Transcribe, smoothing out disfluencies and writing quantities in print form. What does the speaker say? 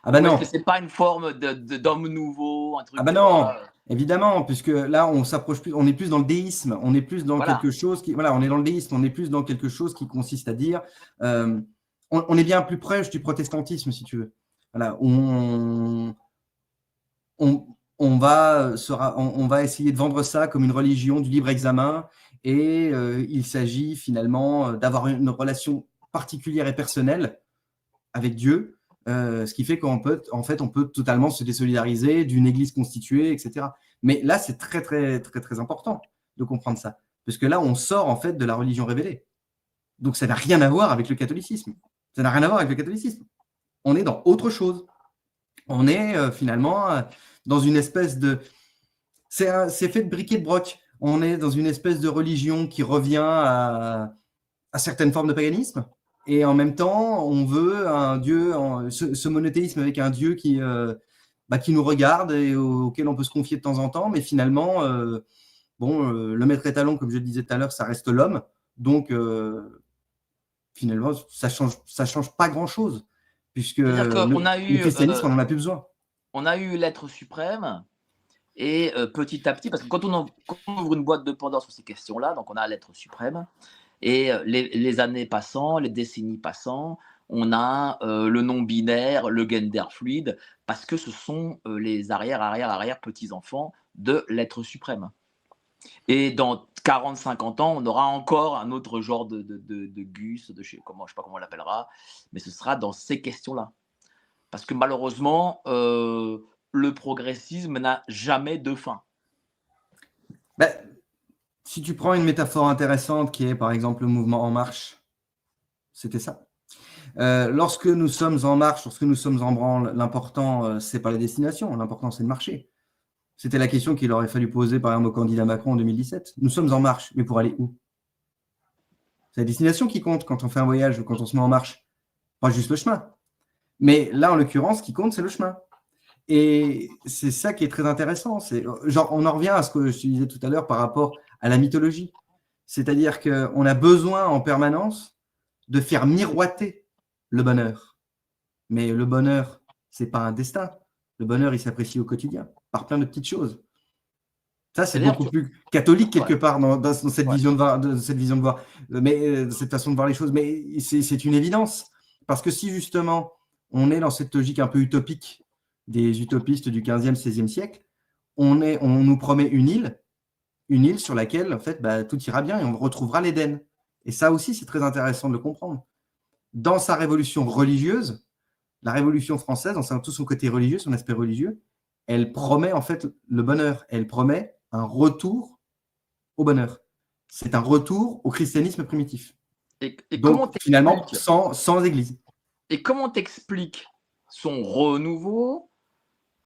Ah bah Ou est-ce que non, c'est pas une forme d'homme nouveau, un ah truc, bah tu non, vois? évidemment, puisque là, on s'approche plus, on est plus dans le déisme, on est plus dans Voilà. quelque chose qui, voilà, on est dans le déisme, on est plus dans quelque chose qui consiste à dire, euh, on est bien plus proche du protestantisme, si tu veux. Voilà, on on va essayer de vendre ça comme une religion du libre examen, et il s'agit finalement d'avoir une relation particulière et personnelle avec Dieu, ce qui fait qu'en fait, on peut totalement se désolidariser d'une église constituée, etc. Mais là, c'est très, très, très, très important de comprendre ça, parce que là, on sort en fait de la religion révélée. Donc, ça n'a rien à voir avec le catholicisme. Ça n'a rien à voir avec le catholicisme. On est dans autre chose. On est finalement dans une espèce de... C'est fait de briquet de broc. On est dans une espèce de religion qui revient à certaines formes de paganisme. Et en même temps, on veut un Dieu, ce monothéisme avec un Dieu qui nous regarde et auquel on peut se confier de temps en temps. Mais finalement, le maître étalon, comme je le disais tout à l'heure, ça reste l'homme. Donc, finalement, ça change pas grand-chose, puisque C'est-à-dire qu'on a le christianisme, on n'en a plus besoin. l'être suprême et petit à petit, parce que quand on ouvre une boîte de Pandore sur ces questions-là, donc on a l'être suprême et les années passant, les décennies passant, on a le non-binaire, le gender fluide, parce que ce sont les arrière petits-enfants de l'être suprême. Et dans 40-50 ans, on aura encore un autre genre de Gus, je sais pas comment on l'appellera, mais ce sera dans ces questions-là. Parce que malheureusement, le progressisme n'a jamais de fin. Ben, si tu prends une métaphore intéressante qui est par exemple le mouvement En Marche, c'était ça. Lorsque nous sommes en marche, lorsque nous sommes en branle, l'important, c'est pas la destination, l'important, c'est de marcher. C'était la question qu'il aurait fallu poser, par exemple, au candidat Macron en 2017. Nous sommes en marche, mais pour aller où? C'est la destination qui compte quand on fait un voyage ou quand on se met en marche, pas juste le chemin. Mais là, en l'occurrence, ce qui compte, c'est le chemin. Et c'est ça qui est très intéressant. Genre, on en revient à ce que je te disais tout à l'heure par rapport à la mythologie. C'est-à-dire qu'on a besoin en permanence de faire miroiter le bonheur. Mais le bonheur, c'est pas un destin. Le bonheur, il s'apprécie au quotidien, par plein de petites choses. Ça, c'est C'est-à-dire beaucoup que, plus catholique quelque ouais, part dans cette ouais. vision de voir, mais de cette façon de voir les choses. Mais c'est une évidence. Parce que si justement, on est dans cette logique un peu utopique des utopistes du 15e, 16e siècle, on nous promet une île sur laquelle, en fait, tout ira bien et on retrouvera l'Éden. Et ça aussi, c'est très intéressant de le comprendre. Dans sa révolution religieuse, la Révolution française, dans tout son côté religieux, son aspect religieux, elle promet en fait le bonheur. Elle promet un retour au bonheur. C'est un retour au christianisme primitif. Et comment Donc, finalement, t'expliques sans église. et comment t'expliques son renouveau